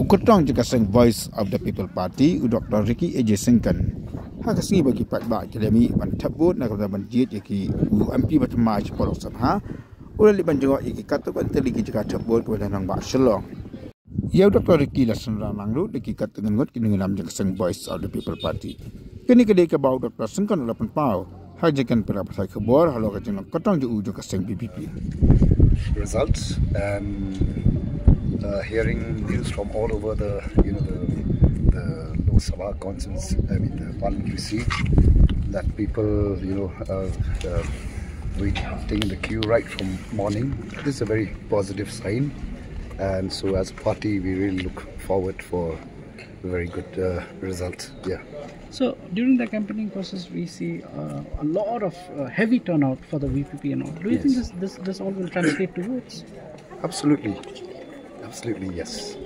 Kyrtong juga sang Voice of the People Party Dr. Ricky AJ Singkan. Hak sengi bagi patba kelemi ban tabut nak ban jit yaki MP batma polok Sabha. Ulah ban jengok yaki kata ban teligi juga tabut kepada nang ba Shalong. Ya Dr. Ricky lasan ranang lu deki kata ngot kini ngam jeng sang Voice of the People Party. Kini kedai ke bau Dr. Singkan lapan pau. Hajakan pada pasal kebor Halor kajeng Kyrtong juga sang BPP. Results and hearing news from all over the Sabha councils, I mean the parliamentary seat, that people waiting in the queue right from morning. This is a very positive sign, and so as a party we really look forward for a very good result. Yeah. So during the campaigning process, we see a lot of heavy turnout for the VPP and all. Do you think this all will translate to votes? Absolutely, yes.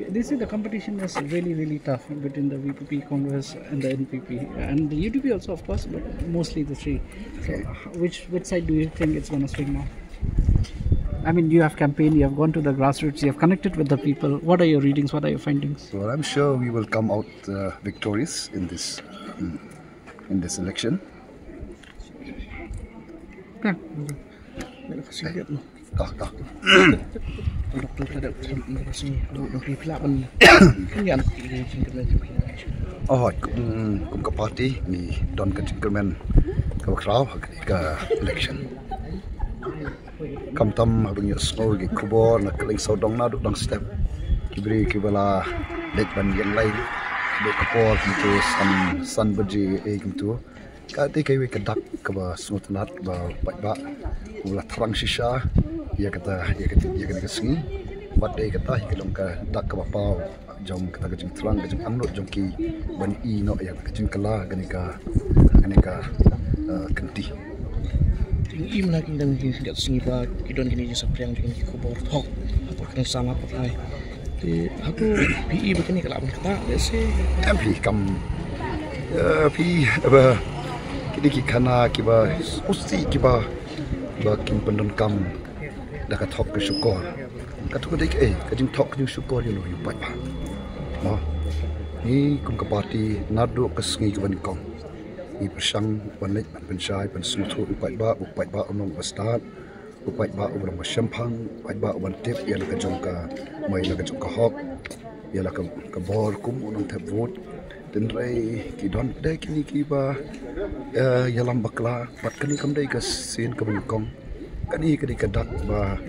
They say the competition is really tough between the VPP, Congress, and the NPP, and the UDP also, of course, but mostly the three. So, which side do you think it's going to swing now? I mean, you have campaigned, you have gone to the grassroots, you have connected with the people. What are your readings? What are your findings? Well, I'm sure we will come out victorious in this election. Yeah. Kum ke parti ni don ke cingkermen ke bakrau ke election. Kam tam abang yo snow gi kubor na keling sodong na duk dang step. Kibri kibala dek ban yang lain dek kapor gitu san baji gitu. Kati kai we kedak ke ba smutanat ba ba ulah terang shisha ia kata kesengi bat dei kata hikelong ka dak ke bapau jom kata kejing terang kejing amnot jom ki ban I no ya kejing kala ganika kenti I lagi dan tidak sengiba kidon gini je sapriang gini kubor thok atau kena sama pakai di aku PE begini kalau abang kata desi MP kam pi apa kini kana kiba usti kiba bakin pendon kam dah thok ke syukur kata ko dek kajing thok ke syukur yo yo pai ba ma ni kum ke parti nadu ke sengi ke banikong ni persang banlek pensyai pensmutu upai ba omong bastat upai ba omong basyempang upai ba oban tip ialah ke jongka mai la ke jongka hok ialah ke bor kum onong tap vote dan rai kidon dai kini kiba yalam bakla bat kini kam dai ke sin ke banikong kani kadi kadak ba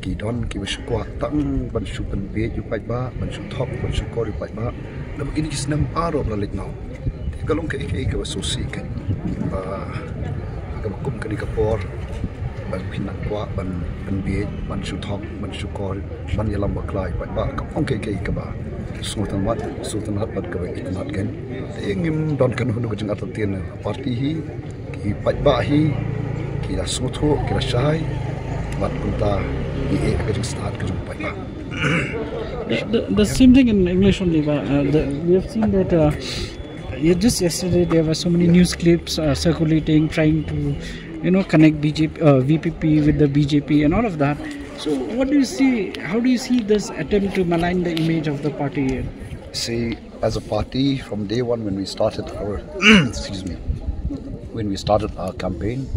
kidon ki bersyukur tang ban syupen be upai ba ban syuthok ban syukur upai ba la begini kisnam aro balik now kalong ke asosiasi kan kum kadi kapor ban pinak kwa ban be ban syuthok ban syukur ban yalam baklai ba kapong ke ba sultan hat ke ikanat kan ingim don kan hunu kejeng atatin parti hi ki ba hi ki la sutu ki la shai bat kunta i kejeng start kejeng ba the same thing in English only. We have seen that just yesterday there were so many news clips circulating trying to connect VPP with the BJP and all of that. So what do you see? How do you see this attempt to malign the image of the party? See, as a party from day one when we started our our campaign,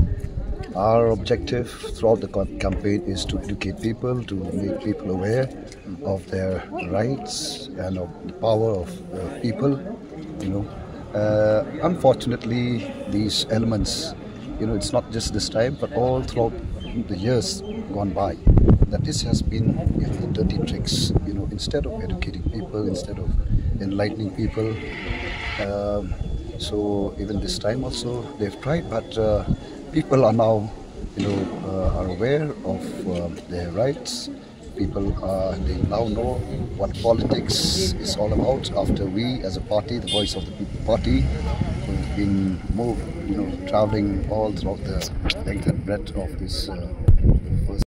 our objective throughout the campaign is to educate people, to make people aware of their rights and of the power of people. Unfortunately, these elements, it's not just this time, but all throughout the years gone by, that this has been dirty tricks. Instead of educating people, instead of enlightening people. So even this time also they've tried, but people are now, are aware of their rights. People they now know what politics is all about. After we, as a party, the Voice of the People Party, have been traveling all throughout the length and breadth of this